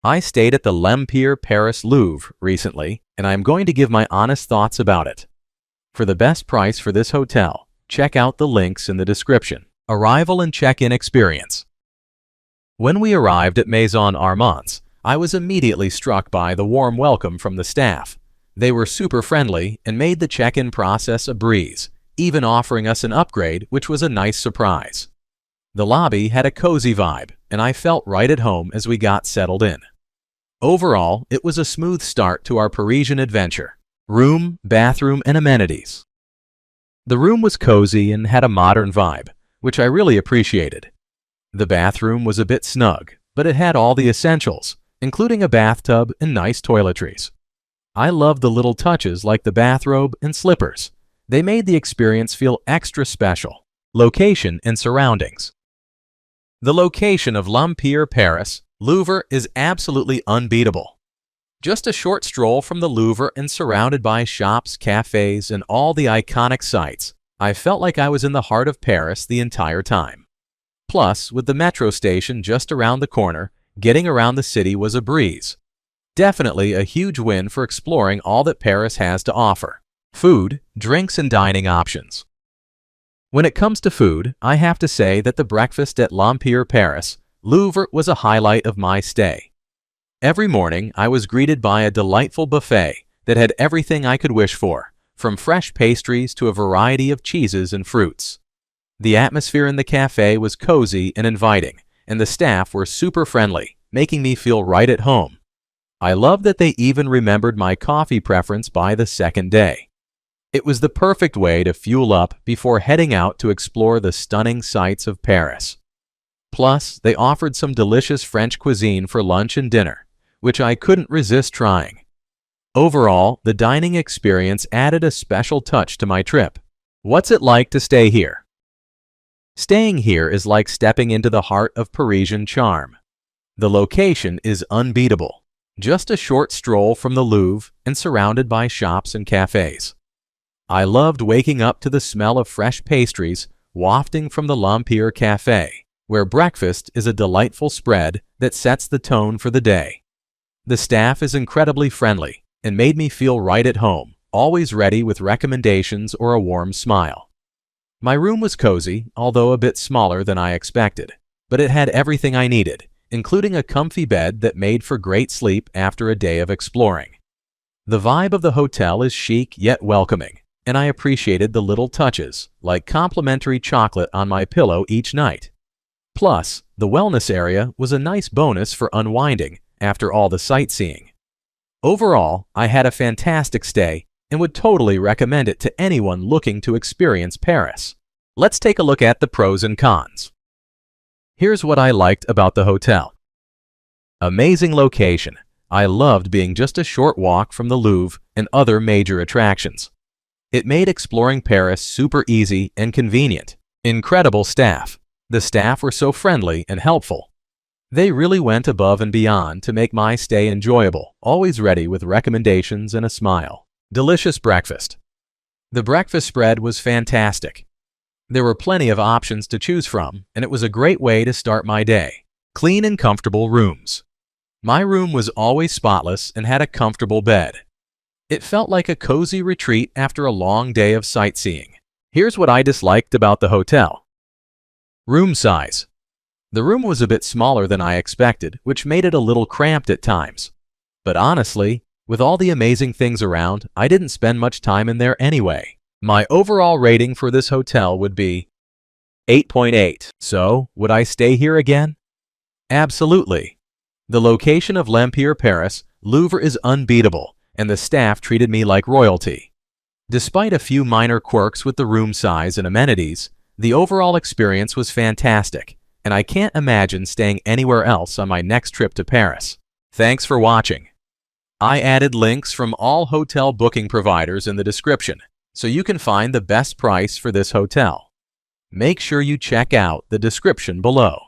I stayed at the L'Empire Paris Louvre recently, and I am going to give my honest thoughts about it. For the best price for this hotel, check out the links in the description. Arrival and check-in experience. When we arrived at Maison Armand's, I was immediately struck by the warm welcome from the staff. They were super friendly and made the check-in process a breeze, even offering us an upgrade, which was a nice surprise. The lobby had a cozy vibe, and I felt right at home as we got settled in. Overall, it was a smooth start to our Parisian adventure. Room, bathroom, and amenities. The room was cozy and had a modern vibe, which I really appreciated. The bathroom was a bit snug, but it had all the essentials, including a bathtub and nice toiletries. I loved the little touches like the bathrobe and slippers. They made the experience feel extra special. Location and surroundings. The location of L'Empire Paris Louvre is absolutely unbeatable. Just a short stroll from the Louvre and surrounded by shops, cafes, and all the iconic sights, I felt like I was in the heart of Paris the entire time. Plus, with the metro station just around the corner, getting around the city was a breeze. Definitely a huge win for exploring all that Paris has to offer. Food, drinks, and dining options. When it comes to food, I have to say that the breakfast at L'Empire Paris Louvre was a highlight of my stay. Every morning, I was greeted by a delightful buffet that had everything I could wish for, from fresh pastries to a variety of cheeses and fruits. The atmosphere in the cafe was cozy and inviting, and the staff were super friendly, making me feel right at home. I love that they even remembered my coffee preference by the second day. It was the perfect way to fuel up before heading out to explore the stunning sights of Paris. Plus, they offered some delicious French cuisine for lunch and dinner, which I couldn't resist trying. Overall, the dining experience added a special touch to my trip. What's it like to stay here? Staying here is like stepping into the heart of Parisian charm. The location is unbeatable. Just a short stroll from the Louvre and surrounded by shops and cafes. I loved waking up to the smell of fresh pastries wafting from the L'Empire Cafe, where breakfast is a delightful spread that sets the tone for the day. The staff is incredibly friendly and made me feel right at home, always ready with recommendations or a warm smile. My room was cozy, although a bit smaller than I expected, but it had everything I needed, including a comfy bed that made for great sleep after a day of exploring. The vibe of the hotel is chic yet welcoming, and I appreciated the little touches, like complimentary chocolate on my pillow each night. Plus, the wellness area was a nice bonus for unwinding after all the sightseeing. Overall, I had a fantastic stay and would totally recommend it to anyone looking to experience Paris. Let's take a look at the pros and cons. Here's what I liked about the hotel. Amazing location. I loved being just a short walk from the Louvre and other major attractions. It made exploring Paris super easy and convenient. Incredible staff. The staff were so friendly and helpful. They really went above and beyond to make my stay enjoyable, always ready with recommendations and a smile. Delicious breakfast. The breakfast spread was fantastic. There were plenty of options to choose from, and it was a great way to start my day. Clean and comfortable rooms. My room was always spotless and had a comfortable bed. It felt like a cozy retreat after a long day of sightseeing. Here's what I disliked about the hotel. Room size. The room was a bit smaller than I expected, which made it a little cramped at times. But honestly, with all the amazing things around, I didn't spend much time in there anyway. My overall rating for this hotel would be 8.8. So, would I stay here again? Absolutely. The location of L'Empire Paris Louvre is unbeatable, and the staff treated me like royalty. Despite a few minor quirks with the room size and amenities, the overall experience was fantastic, and I can't imagine staying anywhere else on my next trip to Paris. Thanks for watching. I added links from all hotel booking providers in the description, so you can find the best price for this hotel. Make sure you check out the description below.